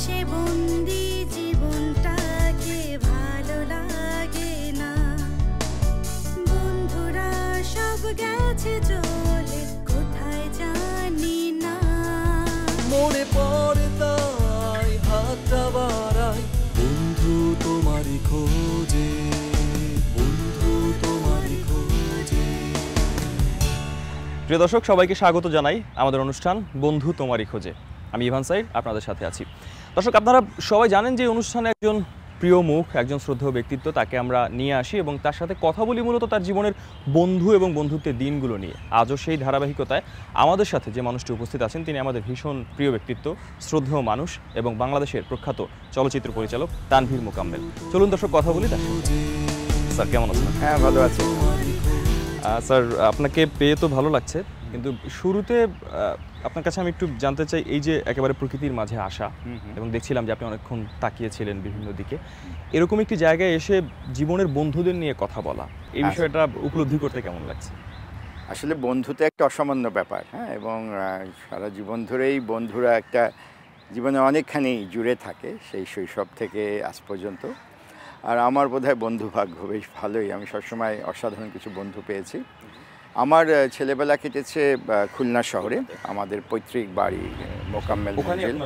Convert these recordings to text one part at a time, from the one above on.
সে বন্দি জীবনটাকে ভালো লাগে না। বন্ধুরা সব গেছে চলে কোথায় জানি না। মনে পড়ে তাই হাতটা বাড়াই, বন্ধু তোমারই খোঁজে, বন্ধু তোমারই খোঁজে। প্রিয় দর্শক, সবাইকে স্বাগত জানাই আমাদের অনুষ্ঠান বন্ধু তোমারই খোঁজে। আমি ইভান সাইদ আপনাদের সাথে আছি। দর্শক, আপনারা সবাই জানেন যে অনুষ্ঠানে একজন প্রিয় মুখ, একজন শ্রদ্ধেয় ব্যক্তিত্ব, তাকে আমরা নিয়ে আসি এবং তার সাথে কথা বলি মূলত তার জীবনের বন্ধু এবং বন্ধুত্বের দিনগুলো নিয়ে। আজও সেই ধারাবাহিকতায় আমাদের সাথে যে মানুষটি উপস্থিত আছেন তিনি আমাদের ভীষণ প্রিয় ব্যক্তিত্ব, শ্রদ্ধেয় মানুষ এবং বাংলাদেশের প্রখ্যাত চলচ্চিত্র পরিচালক তানভীর মোকাম্মেল। চলুন দর্শক কথা বলি তার সাথে। স্যার কেমন আছেন? হ্যাঁ, ভালো আছি স্যার, আপনাকে পেয়ে তো ভালো লাগছে, কিন্তু শুরুতে আপনার কাছে আমি একটু জানতে চাই, এই যে একেবারে প্রকৃতির মাঝে আসা এবং দেখছিলাম যে আপনি অনেকক্ষণ তাকিয়েছিলেন বিভিন্ন দিকে, এরকম একটি জায়গায় এসে জীবনের বন্ধুদের নিয়ে কথা বলা, এই বিষয়টা উপলব্ধি করতে কেমন লাগছে? আসলে বন্ধু তো একটা অসামান্য ব্যাপার, হ্যাঁ, এবং সারা জীবন ধরেই বন্ধুরা একটা জীবনে অনেকখানি জুড়ে থাকে, সেই শৈশব থেকে আজ পর্যন্ত। আর আমার বোধহয় বন্ধু ভাগ্য বেশ ভালোই, আমি সবসময় অসাধারণ কিছু বন্ধু পেয়েছি। আমার ছেলেবেলা কেটেছে খুলনা শহরে, আমাদের পৈতৃক বাড়ি মোকাম্মেল মঞ্জিল,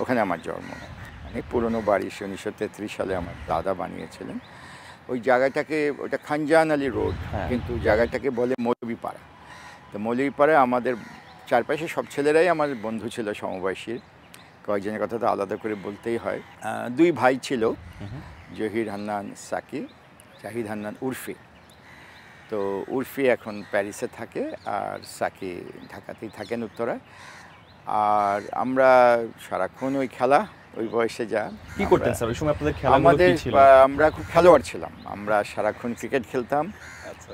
ওখানে আমার জন্ম। অনেক পুরনো বাড়ি, 1933 সালে আমার দাদা বানিয়েছিলেন। ওই জায়গাটাকে, ওটা খানজাহান আলী রোড, কিন্তু জায়গাটাকে বলে মৌলভীপাড়া। তো মৌলভীপাড়ায় আমাদের চারপাশে সব ছেলেরাই আমার বন্ধু ছিল, সমবয়সী। কয়েকজনের কথা তো আলাদা করে বলতেই হয়। দুই ভাই ছিল, জহির হান্নান সাকি, জাহিদ হান্নান উর্ফি। তো উর্ফি এখন প্যারিসে থাকে আর সাকি ঢাকাতেই থাকেন, উত্তরায়। আর আমরা সারাক্ষণ ওই খেলা, ওই বয়সে যা কি করতেন স্যার ওই সময়? আপনাদের খেলা আমাদের, আমরা খুব খেলোয়াড় ছিলাম, আমরা সারাক্ষণ ক্রিকেট খেলতাম।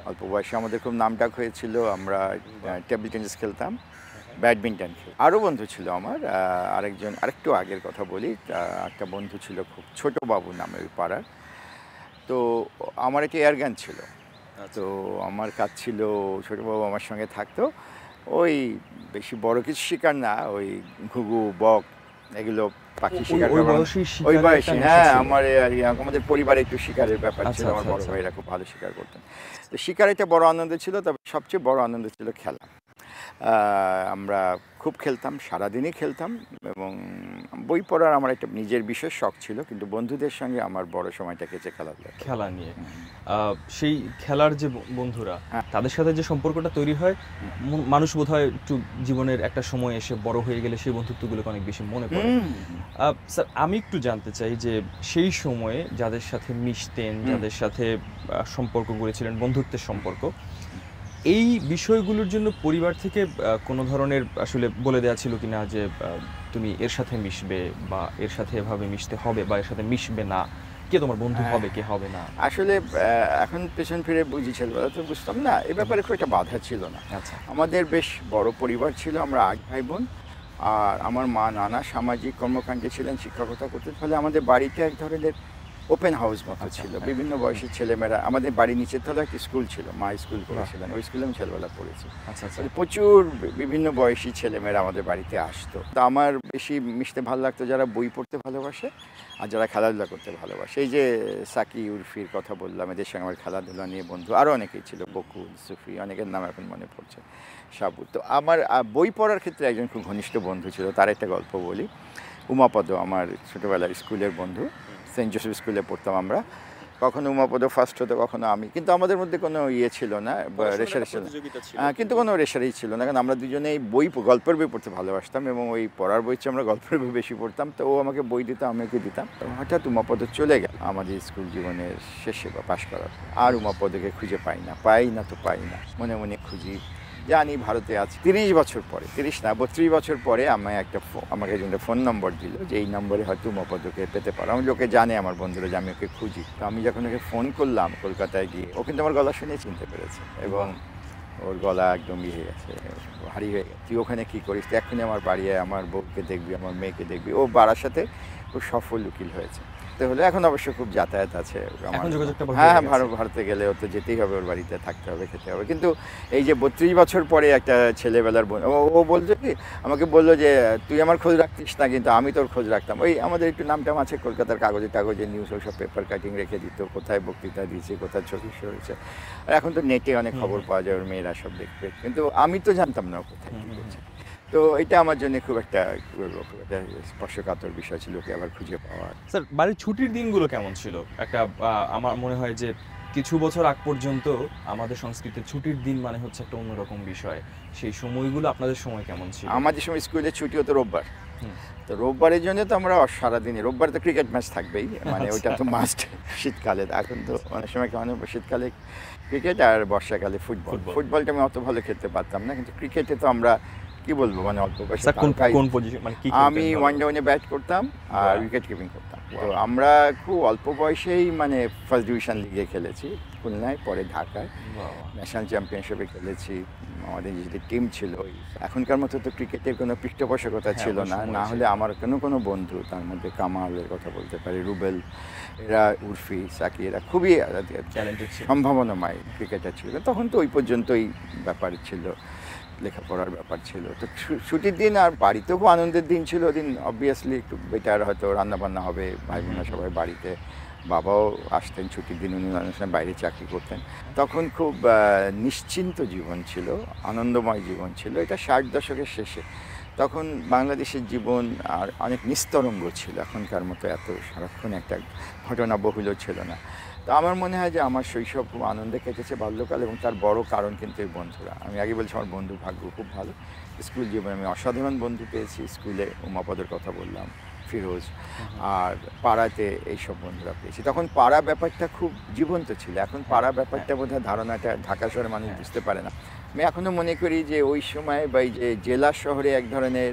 অল্প বয়সে আমাদের খুব নামডাক হয়েছিল, আমরা টেবিল টেনিস খেলতাম, ব্যাডমিন্টন খেলতাম। আরও বন্ধু ছিল আমার, আরেকটু আগের কথা বলি, একটা বন্ধু ছিল খুব ছোট বাবু নামে ওই পাড়ার। তো আমার একটা এয়ারগান ছিল, তো আমার কাজ ছিল, ছোটোবাবু আমার সঙ্গে থাকতো, ওই বেশি বড় কিছু শিকার না, ওই ঘুঘু, বক, এগুলো পাখি শিকার, ওই বয়সে। হ্যাঁ, আমাদের পরিবারে একটু শিকারের ব্যাপার ছিল, আমার বড় ভাইরা খুব ভালো শিকার করতেন। তো শিকার একটা বড় আনন্দ ছিল, তবে সবচেয়ে বড় আনন্দ ছিল খেলা। আমরা খুব খেলতাম, সারাদিনই খেলতাম, এবং বই পড়ার আমার একটা নিজের বিশেষ শখ ছিল, কিন্তু বন্ধুদের সঙ্গে আমার বড় সময়টা কেটে খেলা নিয়ে। সেই খেলার যে বন্ধুরা, তাদের সাথে যে সম্পর্কটা তৈরি হয়, মানুষ বোধহয় একটু জীবনের একটা সময় এসে বড় হয়ে গেলে সেই বন্ধুত্বগুলোকে অনেক বেশি মনে পড়ে। স্যার, আমি একটু জানতে চাই যে সেই সময়ে যাদের সাথে মিশতেন, যাদের সাথে সম্পর্ক গড়েছিলেন, বন্ধুত্বের সম্পর্ক, এই বিষয়গুলোর জন্য পরিবার থেকে কোনো ধরনের আসলে বলে দেওয়া ছিল কিনা যে তুমি এর সাথে মিশবে, বা এর সাথে এভাবে মিশতে হবে, বা এর সাথে মিশবে না, কে তোমার বন্ধু হবে, কে হবে না? আসলে এখন পেছন ফিরে বুঝি, ছেলেবেলা তো বুঝতাম না, এ ব্যাপারে খুব একটা বাধা ছিল না। আমাদের বেশ বড় পরিবার ছিল, আমরা 8 ভাই বোন। আর আমার মা নানা সামাজিক কর্মকাণ্ডে ছিলেন, শিক্ষকতা করতেন, ফলে আমাদের বাড়িতে এক ধরনের ওপেন হাউস মতো ছিল, বিভিন্ন বয়সের ছেলেমেয়েরা। আমাদের বাড়ির নিচের তলায় একটি স্কুল ছিল, মা স্কুল করেছিলেন, ওই স্কুলে আমি ছেলেবেলা পড়েছি। প্রচুর বিভিন্ন বয়সী ছেলেমেয়েরা আমাদের বাড়িতে আসতো। তো আমার বেশি মিশতে ভালো লাগতো যারা বই পড়তে ভালোবাসে আর যারা খেলাধুলা করতে ভালোবাসে। এই যে সাকি, উর্ফির কথা বললাম, এদের সঙ্গে আমার খেলাধুলা নিয়ে বন্ধু আরও অনেকেই ছিল, বকুল, সুফি, অনেকের নাম এখন মনে পড়ছে, সাবু। তো আমার বই পড়ার ক্ষেত্রে একজন খুব ঘনিষ্ঠ বন্ধু ছিল, তার একটা গল্প বলি। উমাপদ আমার ছোটোবেলার স্কুলের বন্ধু, সেন্ট জোসেফ স্কুলে পড়তাম আমরা। কখনো উমাপদ ফার্স্ট হতো, কখনো আমি, কিন্তু আমাদের মধ্যে কোনো ছিল না, রেশারেশি ছিল, কিন্তু কোনো রেশারেই ছিল না, কারণ আমরা দুজনেই গল্পের বই পড়তে ভালোবাসতাম, এবং ওই পড়ার বই চেয়ে আমরা গল্পের বই বেশি পড়তাম। তো ও আমাকে বই দিত, আমি ওকে দিতাম। তো হঠাৎ উমাপদ চলে গেল আমাদের স্কুল জীবনের শেষে বা পাশ করার, আর উমাপদকে খুঁজে পাই না, মনে মনে খুঁজি, জানি ভারতে আছে। 30 বছর পরে, 30 না 32 বছর পরে আমাকে একজন ফোন নম্বর দিল, যে এই নম্বরে হয়তো উমাপদকে পেতে পারো। আমি লোকে জানে, আমার বন্ধুরা, যে আমি ওকে খুঁজি। তো আমি যখন ওকে ফোন করলাম কলকাতায় গিয়ে, ও কিন্তু আমার গলা শুনে চিনতে পেরেছে, এবং ওর গলা একদম ইয়ে গেছে, ভারী হয়ে গেছে। তুই ওখানে কী করিস? এক্ষুনি আমার বাড়ি, আমার বউকে দেখবি, আমার মেয়েকে দেখবি। ও বাড়ার সাথে খুব সফল উকিল হয়েছে। থাকতে হলে, এখন অবশ্য খুব যাতায়াত আছে এখন যোগাযোগটা ভালো হ্যাঁ হয়ে গেছে। ভারতে গেলে ও তো যেতেই হবে, ওর বাড়িতে থাকতে হবে, খেতে হবে। কিন্তু এই যে 32 বছর পরে একটা ছেলেবেলার ও বলছে কি, আমাকে বললো যে তুই আমার খোঁজ রাখতিস না, কিন্তু আমি তোর খোঁজ রাখতাম। ওই আমাদের একটু নামটাম আছে কলকাতার কাগজে নিউজ, ওইসব পেপার কাটিং রেখে দিত, কোথায় বক্তৃতা দিয়েছে, কোথায় ছবি হয়েছে। আর এখন তো নেটে অনেক খবর পাওয়া যায়, ওর মেয়েরা সব দেখবে, কিন্তু আমি তো জানতাম না ও কোথায় কী করছে। তো এটা আমার জন্য খুব একটা স্পর্শকাতর বিষয় ছিল, ওকে আবার খুঁজে পাওয়া। স্যার, বাড়ির ছুটির দিনগুলো কেমন ছিল? একটা আমার মনে হয় যে কিছু বছর আগ পর্যন্ত আমাদের সংস্কৃতির ছুটির দিন মানে হচ্ছে একটা অন্যরকম বিষয়। সেই সময়গুলো আপনাদের সময় কেমন ছিল? আমাদের সময় স্কুলে ছুটি হতো রোববার, তো রোববারের জন্য তো আমরা সারাদিনে, রোববার তো ক্রিকেট ম্যাচ থাকবেই, মানে ওইটা তো মাস্ট। শীতকালে এখন তো অনেক সময় কেমন, শীতকালে ক্রিকেট আর বর্ষাকালে ফুটবলটা আমি অত ভালো খেলতে পারতাম না, কিন্তু ক্রিকেটে তো আমরা কি বলবো, মানে অল্প বয়সে কোন পজিশন, মানে কি আমি ওয়ান ডাউনে ব্যাট করতাম আর উইকেট কিপিং করতাম। তো আমরা খুব অল্প বয়সেই মানে ফার্স্ট ডিভিশন লিগে খেলেছি খুলনায়, পরে ঢাকায় ন্যাশনাল চ্যাম্পিয়নশিপে খেলেছি। আমাদের যে টিম ছিল, এখনকার মতো তো ক্রিকেটের কোনো পৃষ্ঠপোষকতা ছিল না, না হলে আমার কোনো বন্ধু, তার মধ্যে কামালের কথা বলতে পারি, রুবেল, এরা উর্ফি, সাকি, এরা খুবই ট্যালেন্টেড, সম্ভাবনাময় ক্রিকেটার ছিল। তখন তো ওই পর্যন্তই ব্যাপার ছিল, লেখাপড়ার ব্যাপার ছিল। তো ছুটির দিন আর বাড়িতেও খুব আনন্দের দিন ছিল। ওদিন অবভিয়াসলি একটু বেটার, হয়তো রান্নাবান্না হবে, ভাই বোনরা সবাই বাড়িতে, বাবাও আসতেন ছুটির দিন, উনি অনেক সময় বাইরে চাকরি করতেন। তখন খুব নিশ্চিন্ত জীবন ছিল, আনন্দময় জীবন ছিল। এটা 60 দশকের শেষে, তখন বাংলাদেশের জীবন আর অনেক নিস্তরঙ্গ ছিল, এখনকার মতো এত সারাক্ষণ একটা ঘটনা বহুল ছিল না। তো আমার মনে হয় যে আমার শৈশব খুব আনন্দে কেটেছে, বাল্যকাল, এবং তার বড় কারণ কিন্তু এই বন্ধুরা। আমি আগে বলছি আমার বন্ধু ভাগ্য খুব ভালো। স্কুল জীবনে আমি অসাধারণ বন্ধু পেয়েছি। স্কুলে উমাপদের কথা বললাম, ফিরোজ, আর পাড়াতে এইসব বন্ধুরা পেয়েছি। তখন পাড়া ব্যাপারটা খুব জীবন্ত ছিল, এখন পাড়া ব্যাপারটা বোধহয় ধারণাটা ঢাকা শহরের মানুষ বুঝতে পারে না। আমি এখনও মনে করি যে ওই সময় বা এই যে জেলা শহরে এক ধরনের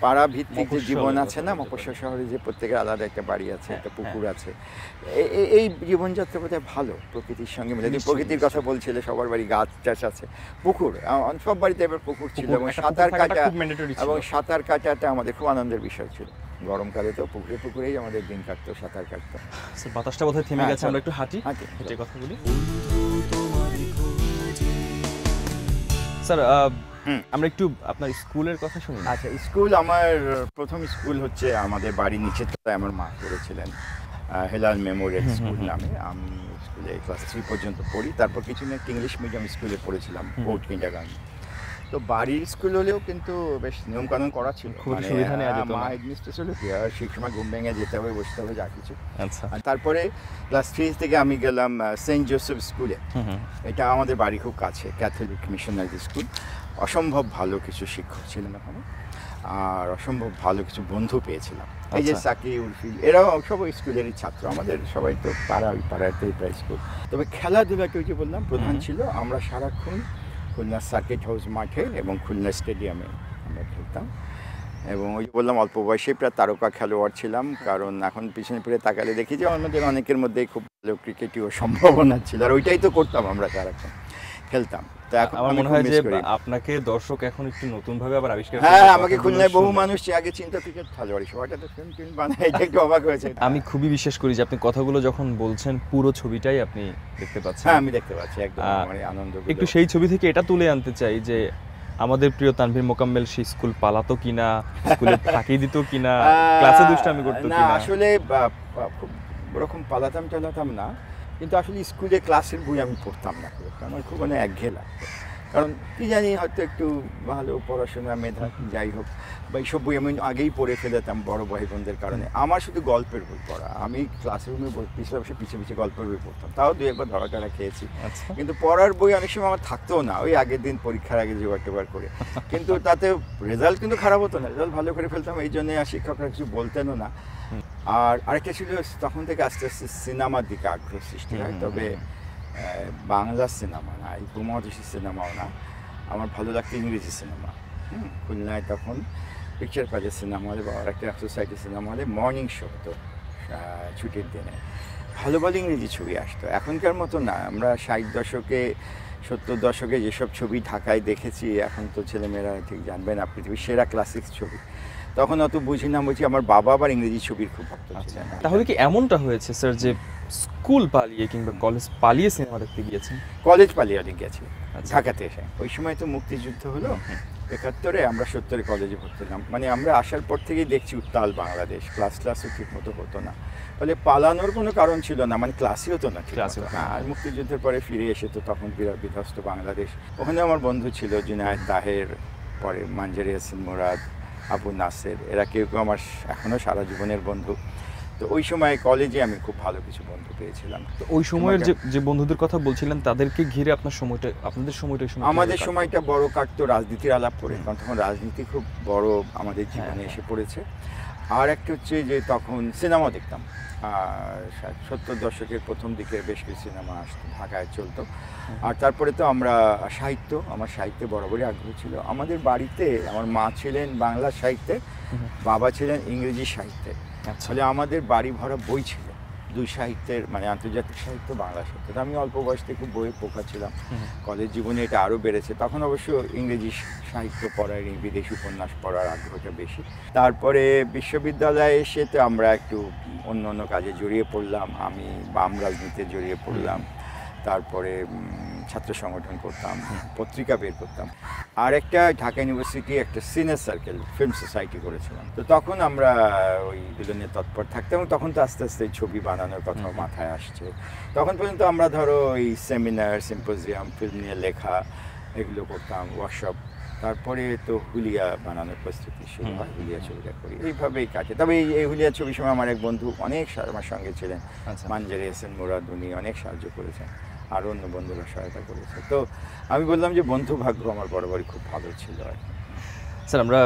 পাড়া ভিত্তিক যে জীবন আছে না, মফস্বল শহরে যে প্রত্যেকের আলাদা একটা বাড়ি আছে, একটা পুকুর আছে, এই জীবনযাত্রা বোধহয় ভালো, প্রকৃতির সঙ্গে মিলে। প্রকৃতির কথা বলছিলে, সবার বাড়ি গাছ টাছ আছে, পুকুর, সব বাড়িতে এবার পুকুর ছিল, এবং সাঁতার কাটাটা আমাদের খুব আনন্দের বিষয় ছিল। গরমকালে তো পুকুরেই আমাদের দিন কাটতো, সাঁতার কাটতো। বাতাসটা বোধহয় থেমে গেছে, আমরা একটু হেঁটে কথা বলি। স্যার, আমরা একটু আপনার স্কুলের কথা শুনি। আচ্ছা, স্কুল, আমার প্রথম স্কুল হচ্ছে আমাদের বাড়ির নিচের তলায় আমার মা করেছিলেন, হেলাল মেমোরিয়াল স্কুল নামে। আমি স্কুলে ক্লাস 3 পর্যন্ত পড়ি, তারপর কিছু না একটা ইংলিশ মিডিয়াম স্কুলে পড়েছিলাম, বোর্ড কিন্ডারগার্টেন। তো বাড়ির স্কুল হলেও কিন্তু বেশ নিয়মকানুন করা ছিল, মা অ্যাডমিনিস্ট্রেশন, সেই সময় ঘুম ভেঙে যেতে হবে, বসতে হবে, যা কিছু। আচ্ছা, তারপরে ক্লাস 3 থেকে আমি গেলাম সেন্ট জোসেফ স্কুলে। এটা আমাদের বাড়ি খুব কাছে, ক্যাথলিক মিশনারি স্কুল। অসম্ভব ভালো কিছু শিক্ষক ছিলেন ওখানে, আর অসম্ভব ভালো কিছু বন্ধু পেয়েছিলাম। এই যে সাকি, উর্ফি, এরাও সব স্কুলেরই ছাত্র, আমাদের সবাই তো পাড়াতেই প্রায় স্কুল। তবে খেলাধুলাকে ওই যে বললাম প্রধান ছিল। আমরা সারাক্ষণ খুলনা সার্কিট হাউস মাঠে এবং খুলনা স্টেডিয়ামে আমরা খেলতাম, এবং ওই বললাম অল্প বয়সেই প্রায় তারকা খেলোয়াড় ছিলাম। কারণ এখন পিছনে ফিরে তাকালে দেখি যে আমাদের অনেকের মধ্যেই খুব ভালো ক্রিকেটীয় সম্ভাবনা ছিল, আর ওইটাই তো করতাম আমরা, সারাক্ষণ খেলতাম। আমার মনে হয় যে আপনাকে দর্শক এখন একটু নতুন ভাবে আবার আবিষ্কার করে। হ্যাঁ, আমাকে খুলনায় বহু মানুষ আগে চিন্তা ক্রিকেট খেলোয়াড়, সবাইটা তো ফিল্ম বানায়, এটা একটু অবাক হয়েছে। আমি খুবই বিশ্বাস করি যে আপনি কথাগুলো যখন বলছেন পুরো ছবিটাই আপনি দেখতে পাচ্ছেন। হ্যাঁ, আমি দেখতে পাচ্ছি একদম, মানে আনন্দ। একটু সেই ছবি থেকে এটা তুলে আনতে চাই যে আমাদের প্রিয় তানভীর মোকাম্মেল সেই স্কুল পালাতো কিনা, স্কুলে ফাঁকি দিত কিনা, ক্লাসে দুষ্টামি করতো কিনা। আসলে খুব ওরকম টালাতাম না, কিন্তু আসলে স্কুলে ক্লাসের বই আমি পড়তাম না, আমার খুব মানে একঘেয়ে লাগতো। কারণ কি জানি, হয়তো একটু ভালো পড়াশোনা, মেধা, যাই হোক, বা এইসব বই আমি আগেই পড়ে ফেলেতাম বড় ভাই বোনদের কারণে। আমার শুধু গল্পের বই পড়া, আমি ক্লাসরুমে পিছিয়ে গল্পের বই পড়তাম, তাও 2-1বার ধরা টরা খেয়েছি। কিন্তু পড়ার বই অনেক সময় আমার থাকতেও না, ওই আগের দিন পরীক্ষার আগে জোগাড় করে। কিন্তু তাতে রেজাল্ট কিন্তু খারাপ হতো না, রেজাল্ট ভালো করে ফেলতাম, এই জন্যে আর শিক্ষকরা কিছু বলতেনও না। আর আরেকটা ছিল, তখন থেকে আস্তে আস্তে সিনেমার দিকে আগ্রহ সৃষ্টি হয়। তবে বাংলা সিনেমা না, এই উপমহাদেশের সিনেমাও না, আমার ভালো লাগতো ইংরেজি সিনেমা। খুলনায় তখন পিকচার প্যালেস সিনেমা হলে বা একটা সোসাইটি সিনেমা হলে মর্নিং শো হতো ছুটির দিনে, ভালো ভালো ইংরেজি ছবি আসতো। এখনকার মতো না, আমরা 60 দশকে 70 দশকে যেসব ছবি ঢাকায় দেখেছি, এখন তো ছেলেমেয়েরা ঠিক জানবে না, পৃথিবীর সেরা ক্লাসিক ছবি। তখন অত বুঝি না, বলছি আমার বাবা আবার ইংরেজি ছবির খুব ভক্ত আচ্ছা, ছিলেন। তাহলে কি এমনটা হয়েছে স্যার যে স্কুল পালিয়ে কিংবা কলেজ পালিয়ে সিনেমা দেখতে গিয়েছেন? কলেজ পালিয়ে অনেক গেছি আচ্ছা। ঢাকাতে এসে। ওই সময় তো মুক্তিযুদ্ধ হলো 71-এ, আমরা 70-এ কলেজে ভর্তি হলাম। মানে আমরা আসার পর থেকেই দেখছি উত্তাল বাংলাদেশ, ক্লাসও ঠিক মতো হতো না, ফলে পালানোর কোনো কারণ ছিল না, মানে ক্লাসই হতো না ঠিক ক্লাসই মতো। হতো না। আর মুক্তিযুদ্ধের পরে ফিরে এসে তো তখন বিরাট বিধ্বস্ত বাংলাদেশ। ওখানে আমার বন্ধু ছিল জুনায়েদ তাহের, পরে মানজারি হাসান মুরাদ, আবু নাসের, এরা কেউ কেউ আমার এখনও সারা জীবনের বন্ধু। তো ওই সময় কলেজে আমি খুব ভালো কিছু বন্ধু পেয়েছিলাম। তো ওই সময়ের যে বন্ধুদের কথা বলছিলেন তাদেরকে ঘিরে আপনাদের সময়টা এই সময় আমাদের কিভাবে কাটতো? সময়টা বড় কাটতো রাজনীতির আলাপ করে, কারণ তখন রাজনীতি খুব বড় আমাদের জীবনে এসে পড়েছে। আর একটা হচ্ছে যে তখন সিনেমা দেখতাম, আর 70 দশকের প্রথম দিকে বেশ কিছু সিনেমা আসতো, ঢাকায় চলতো। আর তারপরে তো আমরা আমার সাহিত্যে বরাবরই আগ্রহ ছিল। আমাদের বাড়িতে আমার মা ছিলেন বাংলা সাহিত্যে, বাবা ছিলেন ইংরেজি সাহিত্যে। আচ্ছা। ফলে আমাদের বাড়ি ভরা বই ছিল, দুই সাহিত্যের, মানে আন্তর্জাতিক সাহিত্য, বাংলা সাহিত্য। তো আমি অল্প বয়স থেকে খুব বইয়ের পোকা ছিলাম। কলেজ জীবনে এটা আরও বেড়েছে। তখন অবশ্য ইংরেজি সাহিত্য পড়ার, এই বিদেশি উপন্যাস পড়ার আগ্রহটা বেশি। তারপরে বিশ্ববিদ্যালয়ে এসে তো আমরা একটু অন্য অন্য কাজে জড়িয়ে পড়লাম। আমি বাম রাজনীতিতে জড়িয়ে পড়লাম, তারপরে ছাত্র সংগঠন করতাম, পত্রিকা বের করতাম। আর একটা ঢাকা ইউনিভার্সিটি একটা সিনে সার্কেল, ফিল্ম সোসাইটি করেছিলাম। তো তখন আমরা ওই দুজনে তৎপর থাকতাম। তখন তো আস্তে আস্তে ছবি বানানোর কথা মাথায় আসছে। তখন পর্যন্ত আমরা ধরো এই সেমিনার, সিম্পোজিয়াম, ফিল্ম নিয়ে লেখা, এগুলো করতাম, ওয়ার্কশপ। তারপরে তো হুলিয়া বানানোর প্রস্তুতি শুরু হয়, হুলিয়া ছবিটা করি, এইভাবেই কাটে। তবে এই হুলিয়া ছবির সময় আমার এক বন্ধু অনেক আমার সঙ্গে ছিলেন, মানজারি হাসান মুরাদ, উনি অনেক সাহায্য করেছেন, আরও অন্য বন্ধুরা সহায়তা করেছে। তো আমি বললাম যে বন্ধু ভাগ্য আমার বরাবরই খুব ভালো ছিল আর কি। স্যার আমরা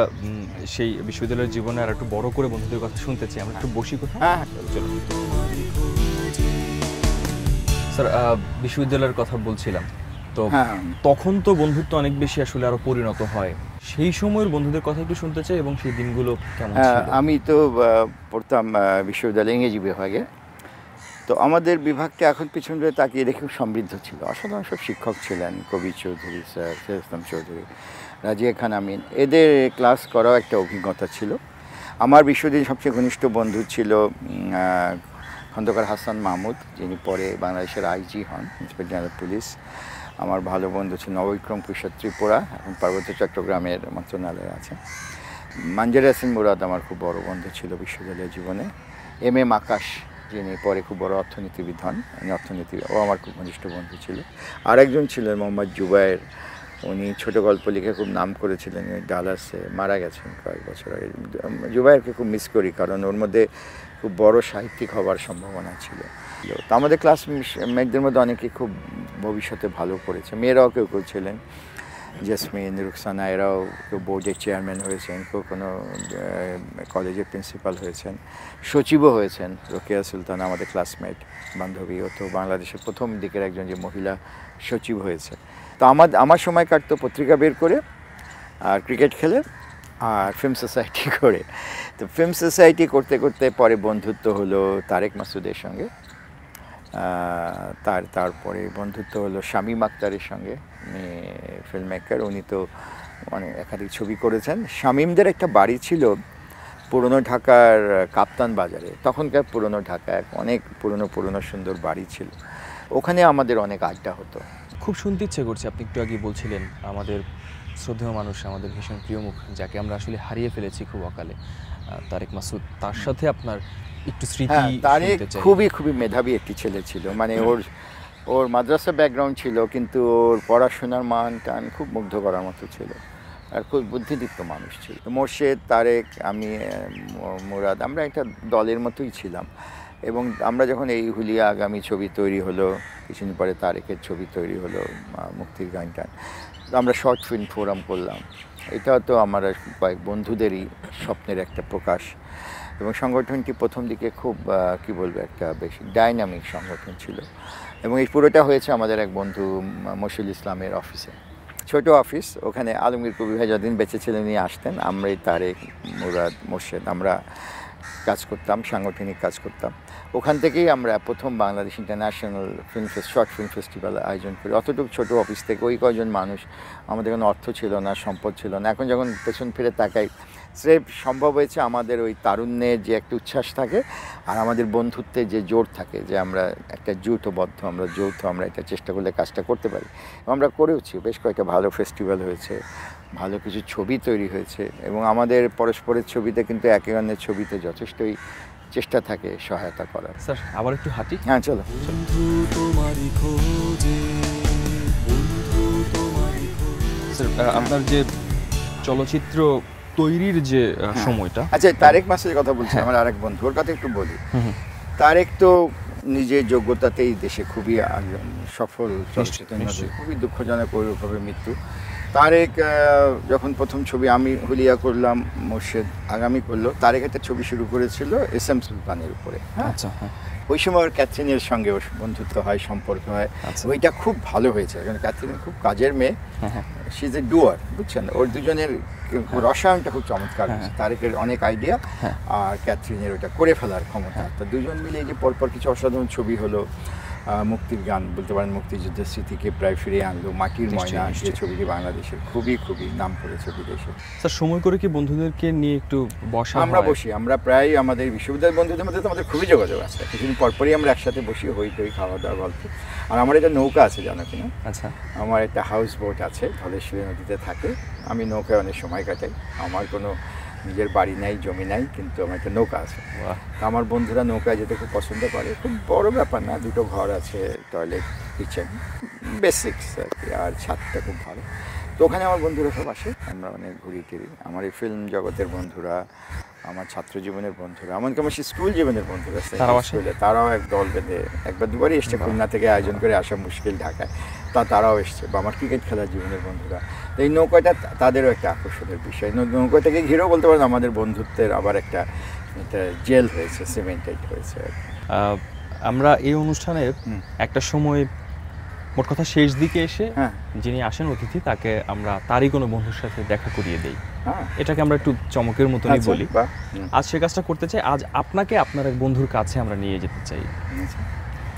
সেই বিশ্ববিদ্যালয়ের জীবনে আর একটু বড় করে বন্ধুদের কথা শুনতে চাই, আমরা একটু বসি কোথাও। হ্যাঁ, চলুন। স্যার বিশ্ববিদ্যালয়ের কথা বলছিলাম, তো তখন তো বন্ধুত্ব অনেক বেশি আসলে আরো পরিণত হয়। সেই সময়ের বন্ধুদের কথা একটু শুনতে চাই এবং সেই দিনগুলো কেমন ছিল। আমি তো পড়তাম বিশ্ববিদ্যালয়ে ইংরেজি বিভাগে। তো আমাদের বিভাগটা এখন পিছন ধরে তাকিয়ে দেখে খুব সমৃদ্ধ ছিল। অসাধারণ সব শিক্ষক ছিলেন, কবি চৌধুরী স্যার, ফেরদৌস ইসলাম চৌধুরী, রাজিয়া খান আমিন, এদের ক্লাস করাও একটা অভিজ্ঞতা ছিল। আমার বিশ্ববিদ্যালয়ের সবচেয়ে ঘনিষ্ঠ বন্ধু ছিল খন্দকার হাসান মাহমুদ, যিনি পরে বাংলাদেশের আইজি হন, ইন্সপেক্টর জেনারেল পুলিশ। আমার ভালো বন্ধু ছিল নববিক্রম কিশোর ত্রিপুরা, এখন পার্বত্য চট্টগ্রামের মন্ত্রণালয়ে আছে। মানজারি হাসান মুরাদ আমার খুব বড় বন্ধু ছিল বিশ্ববিদ্যালয়ের জীবনে। এম আকাশ, যিনি পরে খুব বড় অর্থনীতিবিদ হন, ও আমার খুব ঘনিষ্ঠ বন্ধু ছিল। আরেকজন ছিলেন মোহাম্মদ জুবায়ের, উনি ছোট গল্প লিখে খুব নাম করেছিলেন, ডালাসে মারা গেছেন কয়েক বছর আগে। জুবায়েরকে খুব মিস করি, কারণ ওর মধ্যে খুব বড় সাহিত্যিক হবার সম্ভাবনা ছিল। তো আমাদের ক্লাসমেটদের মধ্যে অনেকে খুব ভবিষ্যতে ভালো করেছে, মেয়েরাও কেউ কেউ ছিলেন, জেসমিন, রুকসানা, এরাও কেউ বোর্ডের চেয়ারম্যান হয়েছেন, কেউ কোনো কলেজের প্রিন্সিপাল হয়েছেন, সচিবও হয়েছেন। রোকেয়া সুলতান আমাদের ক্লাসমেট বান্ধবী, ও তো বাংলাদেশের প্রথম দিকের একজন যে মহিলা সচিব হয়েছে। তো আমার সময় কাটতো পত্রিকা বের করে, আর ক্রিকেট খেলে, আর ফিল্ম সোসাইটি করে। তো ফিল্ম সোসাইটি করতে করতে পরে বন্ধুত্ব হলো তারেক মাসুদের সঙ্গে, তারপরে বন্ধুত্ব হলো শামীম আক্তারের সঙ্গে, ফিল্ম মেকার, উনি তো অনেক একাধিক ছবি করেছেন। শামীমদের একটা বাড়ি ছিল পুরনো ঢাকার কাপ্তান বাজারে, তখনকার পুরনো ঢাকায় অনেক পুরনো সুন্দর বাড়ি ছিল, ওখানে আমাদের অনেক আড্ডা হতো। খুব শুনতে ইচ্ছে করছে, আপনি একটু আগে বলছিলেন আমাদের শ্রদ্ধেয় মানুষ, আমাদের ভীষণ প্রিয় মুখ, যাকে আমরা আসলে হারিয়ে ফেলেছি খুব অকালে, তারেক মাসুদ, তার সাথে আপনার একটু স্মৃতি। তারেক খুবই মেধাবী একটি ছেলে ছিল, মানে ওর মাদ্রাসা ব্যাকগ্রাউন্ড ছিল, কিন্তু ওর পড়াশোনার মান টান খুব মুগ্ধ করার মতো ছিল, আর খুব বুদ্ধিদীপ্ত মানুষ ছিল। মোর্শেদ, তারেক, আমি, মুরাদ, আমরা একটা দলের মতোই ছিলাম। এবং আমরা যখন এই হুলিয়া আগামী ছবি তৈরি হলো, কিছুদিন পরে তারেকের ছবি তৈরি হলো, মুক্তির গান টান, আমরা শর্ট ফিল্ম ফোরাম করলাম। এটা তো আমার কয়েক বন্ধুদেরই স্বপ্নের একটা প্রকাশ। এবং সংগঠনটি প্রথম দিকে খুব কি বলবো, একটা বেশ ডাইনামিক সংগঠন ছিল। এবং এই পুরোটা হয়েছে আমাদের এক বন্ধু মশিউল ইসলামের অফিসে, ছোট অফিস, ওখানে আলমগীর কবির ভাই যতদিন বেঁচে ছিলেন উনি আসতেন, আমরাই তারেক, মুরাদ, মোর্শেদ, আমরা কাজ করতাম, সাংগঠনিক কাজ করতাম। ওখান থেকেই আমরা প্রথম Bangladesh international short film festival আয়োজন করি। অতটুকু ছোট অফিস থেকে ওই কয়জন মানুষ, আমাদের কোনো অর্থ ছিল না, সম্পদ ছিল না। এখন যখন পেছন ফিরে তাকাই স্রেফ সম্ভব হয়েছে আমাদের ওই তারুণ্যের যে একটা উচ্ছ্বাস থাকে আর আমাদের বন্ধুত্বের যে জোর থাকে, যে আমরা একটা যৌথ আমরা এটা চেষ্টা করলে কাজটা করতে পারি। আমরা করেওছি, বেশ কয়েকটা ভালো ফেস্টিভ্যাল হয়েছে, ভালো কিছু ছবি তৈরি হয়েছে, এবং আমাদের পরস্পরের ছবিতে কিন্তু একে অন্যের ছবিতে যথেষ্টই চেষ্টা থাকে সহায়তা করার। স্যার আবার একটু হাঁটি। হ্যাঁ, চলো। বন্ধু তোমারই খোঁজে, বন্ধু তোমারই খোঁজে। স্যার আপনার যে চলচ্চিত্র তৈরির যে সময়টা, আচ্ছা, তারেক মাসের কথা বলছি, আমার আরেক বন্ধু, ওর কথা একটু বলি। তারেক তো নিজের যোগ্যতাতেই দেশে খুবই একজন সফল চলচ্চিত্র নির্মাতা, খুবই দুঃখজনক ওইভাবে মৃত্যু। তারেক যখন প্রথম ছবি আমি হুলিয়া করলাম, মোর্শেদ আগামী করলো, তারেক একটা ছবি শুরু করেছিল SM সুলতানের উপরে। হ্যাঁ, আচ্ছা, হ্যাঁ, ওই সময় ওর ক্যাথরিনের সঙ্গে ওর বন্ধুত্ব হয়, সম্পর্ক হয়। ওইটা খুব ভালো হয়েছে, কারণ ক্যাথরিন খুব কাজের মেয়ে, শি ইজ এ ডুয়ার, বুঝছেন। ওর দুজনের রসায়নটা খুব চমৎকার হয়েছে। তারেকের অনেক আইডিয়া আর ক্যাথরিনের ওটা করে ফেলার ক্ষমতা, তো দুজন মিলে এই যে পরপর কিছু অসাধারণ ছবি হলো। মুক্তির গান বলতে পারেন, মুক্তিযুদ্ধের স্মৃতিকে প্রায় ফিরিয়ে আনলো। মাটির ময়না, যে ছবিটি বাংলাদেশের খুবই নাম করেছে বিদেশে। স্যার সময় করে কি বন্ধুদেরকে নিয়ে একটু বসা আমরা বসি, আমরা প্রায় আমাদের বিশ্ববিদ্যালয়ের বন্ধুদের মধ্যে তো আমাদের খুবই যোগাযোগ আছে। কিছুদিন পরপরই আমরা একসাথে বসি, হই খাওয়া দাওয়া, গল্প। আর আমার একটা নৌকা আছে, জানো কিনা? আচ্ছা, আমার একটা হাউস বোট আছে, ধলেশ্বরী নদীতে থাকে। আমি নৌকায় অনেক সময় কাটাই। আমার কোনো নিজের বাড়ি নাই, জমি নাই, কিন্তু আমার একটা নৌকা আছে। আমার বন্ধুরা নৌকায় যেতে খুব পছন্দ করে। খুব বড় ব্যাপার না, দুটো ঘর আছে, টয়লেট, কিচেন, বেসিক্স আর কি, আর ছাদটা খুব ভালো। তো ওখানে আমার বন্ধুরা সব আসে, আমরা অনেক ঘুরি টিরি। আমার এই ফিল্ম জগতের বন্ধুরা, আমার ছাত্র জীবনের বন্ধুরা, এমনকি আমার স্কুল জীবনের বন্ধুরা, তারাও এক দল বেঁধে একবার দুবারই এসছে। খুলনা থেকে আয়োজন করে আসা মুশকিল, ঢাকায় তারাও এসছে। বা আমার ক্রিকেট খেলার জীবনের বন্ধুরা। তো এই নৌকাটা তাদেরও একটা আকর্ষণের বিষয়। নৌকাটাকে ঘিরেও বলতে পারেন আমাদের বন্ধুত্বের আবার একটা জেল হয়েছে, সিমেন্টেড হয়েছে। আমরা এই অনুষ্ঠানে একটা সময়, মোট কথা শেষ দিকে এসে যিনি আসেন অতিথি, তাকে আমরা তারই কোনো বন্ধুর সাথে দেখা করিয়ে দেই। এটাকে আমরা একটু চমকের মতনই বলি। আজ সে কাজটা করতে চাই। আজ আপনাকে আপনার এক বন্ধুর কাছে আমরা নিয়ে যেতে চাই।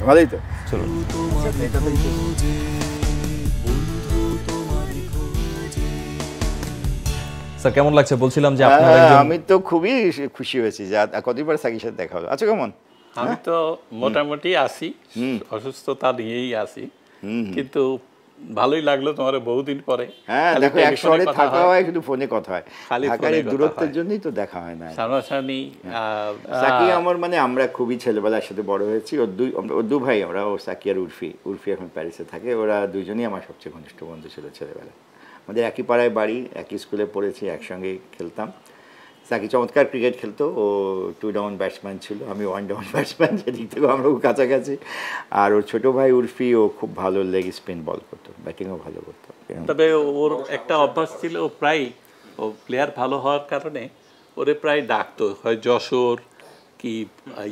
ভালোই তো, চলুন। স্যার কেমন লাগছে? বলছিলাম যে আপনার একজন... আমি তো খুবই খুশি হয়েছি যে কতবার সাকির সাথে দেখা হলো। আচ্ছা, কেমন? আমি তো মোটামুটি আছি, অসুস্থতা নিয়েই আছি, কিন্তু ভালোই লাগলো তোমার বহুদিন পরে। হ্যাঁ, দেখো, এক শহরে থাকা হয়, শুধু ফোনে কথা হয়, ঢাকার এই দূরত্বের জন্যই তো দেখা হয় না সামনাসামনি। সাকি আমার, মানে আমরা খুবই ছেলেবেলার সাথে বড় হয়েছি। ওর দু ভাই, ওরা, ও সাকি আর উর্ফি এখন প্যারিসে থাকে। ওরা দুজনই আমার সবচেয়ে ঘনিষ্ঠ বন্ধু ছিল ছেলেবেলা। আমাদের একই পাড়ায় বাড়ি, একই স্কুলে পড়েছি, একসঙ্গেই খেলতাম। সাকি চমৎকার ক্রিকেট খেলতো। ও 2 ডাউন ব্যাটসম্যান ছিল, আমি 1 ডাউন ব্যাটসম্যান, সেদিক থেকেও আমরা কাছাকাছি। আর ওর ছোটো ভাই উর্ফি, ও খুব ভালো লেগ স্পিন বল করতো, ব্যাটিংও ভালো করতো। তবে ওর একটা অভ্যাস ছিল, প্রায় ও প্লেয়ার ভালো হওয়ার কারণে ওরে প্রায় ডাকতো, হয় যশোর কি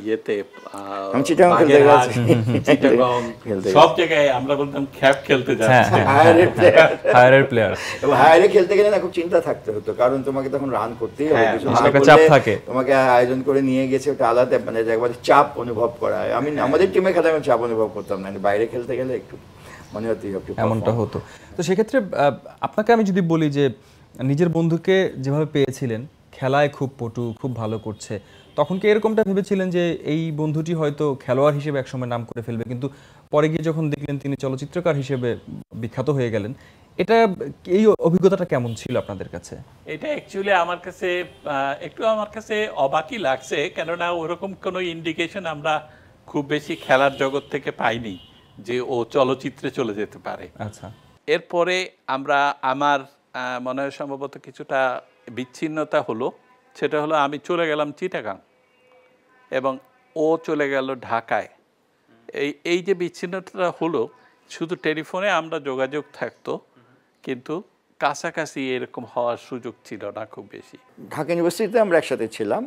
ইয়েতে, সব জায়গায় আমরা বলতাম খ্যাপ খেলতে যাচ্ছি। হায়ারে খেলতে গেলে না খুব চিন্তা থাকতে হতো, কারণ তোমাকে তখন রান করতেই হবে, চাপ থাকে। তোমাকে আয়োজন করে নিয়ে গেছে, ওটা আলাদা, মানে একবারে চাপ অনুভব করা হয়। আমি আমাদের টিমে খেলে আমি চাপ অনুভব করতাম না, বাইরে খেলতে গেলে একটু মনে হতো এমনটা হতো। তো সেক্ষেত্রে আপনাকে আমি যদি বলি যে নিজের বন্ধুকে যেভাবে পেয়েছিলেন, খেলায় খুব পটু, খুব ভালো করছে, তখন কি এরকমটা ভেবেছিলেন যে এই বন্ধুটি হয়তো খেলোয়াড় হিসেবে একসময় নাম করে ফেলবে, কিন্তু পরে গিয়ে যখন দেখলেন তিনি চলচ্চিত্রকার হিসেবে বিখ্যাত হয়ে গেলেন, এটা, এই অভিজ্ঞতাটা কেমন ছিল আপনাদের কাছে? এটা অ্যাকচুয়ালি আমার কাছে অবাকই লাগছে, কেননা ওরকম কোনো ইন্ডিকেশন আমরা খুব বেশি খেলার জগৎ থেকে পাইনি যে ও চলচ্চিত্রে চলে যেতে পারে। আচ্ছা, এরপরে আমার মনে হয় সম্ভবত কিছুটা বিচ্ছিন্নতা হলো। সেটা হলো আমি চলে গেলাম চিটাগাং এবং ও চলে গেল ঢাকায়। এই যে বিচ্ছিন্নতা হলো, শুধু টেলিফোনে আমরা যোগাযোগ থাকতো, কিন্তু কাছাকাছি এরকম হওয়ার সুযোগ ছিল না খুব বেশি। ঢাকা ইউনিভার্সিটিতে আমরা একসাথে ছিলাম,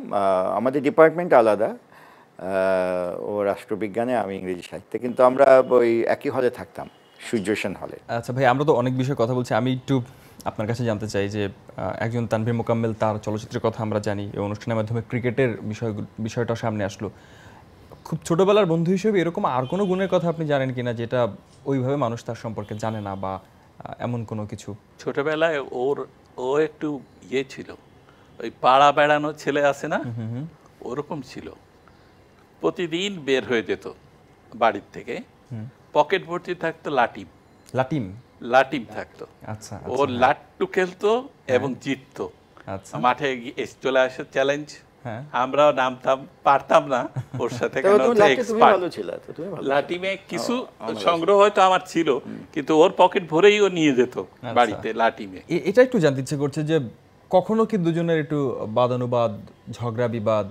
আমাদের ডিপার্টমেন্ট আলাদা, ও রাষ্ট্রবিজ্ঞানে, আমি ইংরেজি সাহিত্যে, কিন্তু আমরা ওই একই হলে থাকতাম, সূর্য সেন হলে। আচ্ছা ভাই, আমরা তো অনেক বিষয়ে কথা বলছি, আমি একটু আপনার কাছে জানতে চাই যে একজন তানভীর মোকাম্মেল, তার চলচ্চিত্রের কথা আমরা জানি, এই অনুষ্ঠানের মাধ্যমে ক্রিকেটের বিষয়টা সামনে আসলো। খুব ছোটবেলার বন্ধু হিসেবে এরকম আর কোনো গুণের কথা আপনি জানেন কিনা যেটা ওইভাবে মানুষ তার সম্পর্কে জানে না, বা এমন কোনো কিছু? ছোটবেলায় ও একটু ছিল, ওই পাড়া বেড়ানো ছেলে আছে না, ওরকম ছিল। প্রতিদিন বের হয়ে যেত বাড়ির থেকে, পকেট ভর্তি থাকতো লাটিম। লাটিম লাটিম থাকতো। আচ্ছা, ও লাট্টু খেলতো এবং জিততো। আচ্ছা, মাঠে চলে আসে চ্যালেঞ্জ, হ্যাঁ। আমরাও নামতাম, পারতাম না ওর সাথে, তো কেন তুমি হচ্ছে লাটে তুমি expert। ভালো ছিল, তো তুমি ভালো। লাটিমে কিছু সংগ্রহ হয়তো আমার ছিল, কিন্তু ওর পকেট ভরেই ও নিয়ে যেত বাড়িতে লাটিমে। এটা একটু জানতে ইচ্ছে করছে যে কখনো কি দুজনের একটু বাদানুবাদ, ঝগড়া বিবাদ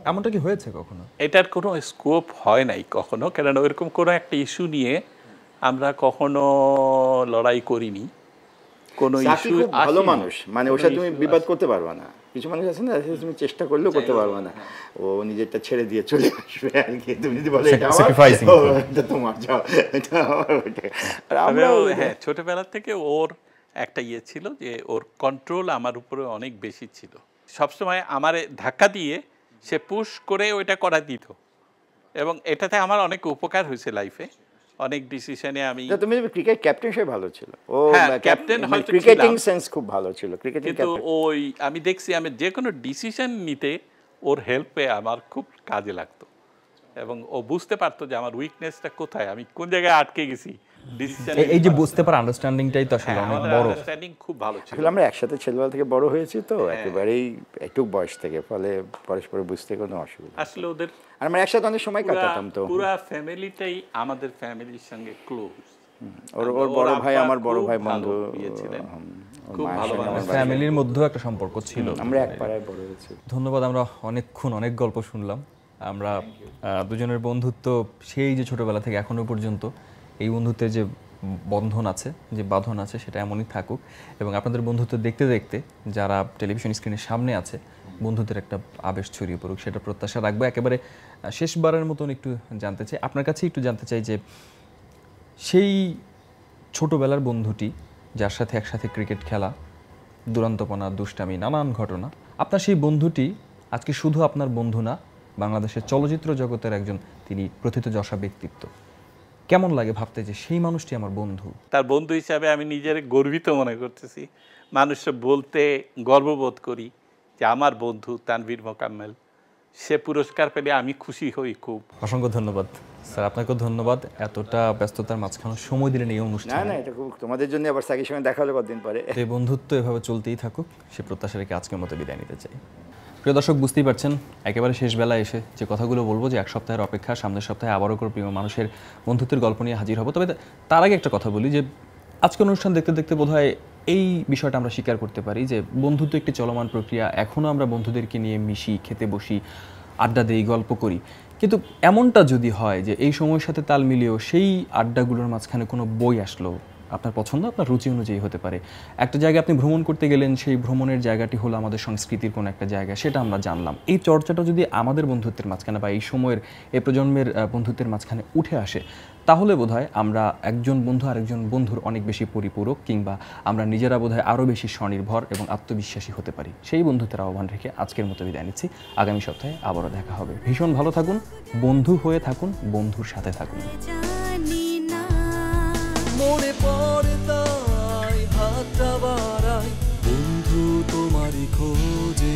এমনটা কি হয়েছে কখনো? এটার কোনো স্কোপ হয় নাই কখনো, কেননা ওইরকম কোনো একটা ইস্যু নিয়ে আমরা কখনো লড়াই করিনি। কোনো ইস্যু ভালো মানুষ, মানে ওর সাথে তুমি বিবাদ করতে পারবা না। কিছু মানুষ আছে না, তুমি চেষ্টা করলেও করতে পারবা না, ও নিজেরটা ছেড়ে দিয়ে চলে আসবে আর কি। তুমি যদি বলে এটা আমার, এটা তোমার, যাও, এটা আমার, ওটা। আর আমরাও হ্যাঁ, ছোটবেলা থেকে ওর একটা ইয়ে ছিল যে ওর কন্ট্রোল আমার উপরে অনেক বেশি ছিল। সবসময় আমারে ধাক্কা দিয়ে সে পুশ করে ওইটা করা দিত, এবং এটাতে আমার অনেক উপকার হয়েছে লাইফে। অনেক ডিসিশনে আমি, তুমি ক্রিকেট ক্যাপ্টেন সে ভালো ছিল, ও ক্যাপ্টেন হয়তো ক্রিকেটিং সেন্স খুব ভালো ছিল, ক্রিকেটিং কিন্তু ওই আমি দেখছি আমি যে কোনো ডিসিশন নিতে ওর হেল্পে আমার খুব কাজে লাগতো, এবং ও বুঝতে পারতো যে আমার উইকনেসটা কোথায়, আমি কোন জায়গায় আটকে গেছি। এই যে বুঝতে পারা, আন্ডারস্ট্যান্ডিংটাই তো আসলে অনেক বড়। আন্ডারস্ট্যান্ডিং খুব ভালো ছিল। আসলে আমরা একসাথে ছেলেবেলা থেকে বড় হয়েছি তো, একেবারেই একটু বয়স থেকে, ফলে পরস্পর বুঝতে কোনো অসুবিধা। আসলে ওদের আর আমরা একসাথে অনেক সময় কাটাতাম তো। পুরা ফ্যামিলিটাই আমাদের ফ্যামিলির সঙ্গে ক্লোজ। ওর বড় ভাই আমার বড় ভাই বন্ধু, খুব ভালো ফ্যামিলির মধ্যেও একটা সম্পর্ক ছিল। আমরা এক পাড়ায় বড় হয়েছি। ধন্যবাদ। আমরা অনেকক্ষণ অনেক গল্প শুনলাম। আমরা দুজনের বন্ধুত্ব সেই যে ছোটবেলা থেকে এখনো পর্যন্ত এই বন্ধুত্বের যে বন্ধন আছে, যে বাঁধন আছে, সেটা এমনই থাকুক। এবং আপনাদের বন্ধুত্ব দেখতে দেখতে যারা টেলিভিশন স্ক্রিনের সামনে আছে, বন্ধুত্বের একটা আবেশ ছড়িয়ে পড়ুক, সেটা প্রত্যাশা রাখবো। একেবারে শেষবারের মতন একটু জানতে চাই, আপনার কাছে একটু জানতে চাই যে সেই ছোটবেলার বন্ধুটি যার সাথে একসাথে ক্রিকেট খেলা, দুরন্তপনা, দুষ্টামি, নানান ঘটনা, আপনার সেই বন্ধুটি আজকে শুধু আপনার বন্ধু না, বাংলাদেশের চলচ্চিত্র জগতের একজন তিনি প্রথিতযশা ব্যক্তিত্ব। কেমন লাগে ভাবতে যে সেই মানুষটি আমার বন্ধু? তার বন্ধু হিসাবে আমি নিজের গর্বিত মনে করতেছি। মানুষকে বলতে গর্ববোধ করি যে আমার বন্ধু তানভীর মোকাম্মেল, সে পুরস্কার পেলে আমি খুশি হই খুব। অসংখ্য ধন্যবাদ স্যার, আপনাকেও ধন্যবাদ এতটা ব্যস্ততার মাঝখানে সময় দিলেন এই অনুষ্ঠানে। না, এটা খুব তোমাদের জন্য, আবার সাকির সঙ্গে দেখা হলো কতদিন পরে। এই বন্ধুত্ব এভাবে চলতেই থাকুক, সে প্রত্যাশা রেখে আজকের মতো বিদায় নিতে চাই। প্রিয় দর্শক, বুঝতেই পারছেন একেবারে শেষ বেলায় এসে যে কথাগুলো বলবো, যে এক সপ্তাহের অপেক্ষা, সামনের সপ্তাহে আবারও করে প্রিয় মানুষের বন্ধুত্বের গল্প নিয়ে হাজির হব। তবে তার আগে একটা কথা বলি যে আজকের অনুষ্ঠান দেখতে দেখতে বোধহয় এই বিষয়টা আমরা স্বীকার করতে পারি যে বন্ধুত্ব একটি চলমান প্রক্রিয়া। এখনও আমরা বন্ধুদেরকে নিয়ে মিশি, খেতে বসি, আড্ডা দিই, গল্প করি। কিন্তু এমনটা যদি হয় যে এই সময়ের সাথে তাল মিলিয়েও সেই আড্ডাগুলোর মাঝখানে কোনো বই আসলো, আপনার পছন্দ, আপনার রুচি অনুযায়ী হতে পারে, একটা জায়গায় আপনি ভ্রমণ করতে গেলেন, সেই ভ্রমণের জায়গাটি হলো আমাদের সংস্কৃতির কোনো একটা জায়গা, সেটা আমরা জানলাম। এই চর্চাটা যদি আমাদের বন্ধুত্বের মাঝখানে বা এই সময়ের এই প্রজন্মের বন্ধুত্বের মাঝখানে উঠে আসে, তাহলে বোধহয় আমরা একজন বন্ধু আরেকজন বন্ধুর অনেক বেশি পরিপূরক, কিংবা আমরা নিজেরা বোধহয় আরও বেশি স্বনির্ভর এবং আত্মবিশ্বাসী হতে পারি। সেই বন্ধুত্বের আহ্বান রেখে আজকের মতো বিদায় নিচ্ছি। আগামী সপ্তাহে আবারও দেখা হবে। ভীষণ ভালো থাকুন, বন্ধু হয়ে থাকুন, বন্ধুর সাথে থাকুন। জানি না মনে পড়ে তাই হাতটা বাড়াই, বন্ধু তোমারই খোঁজে।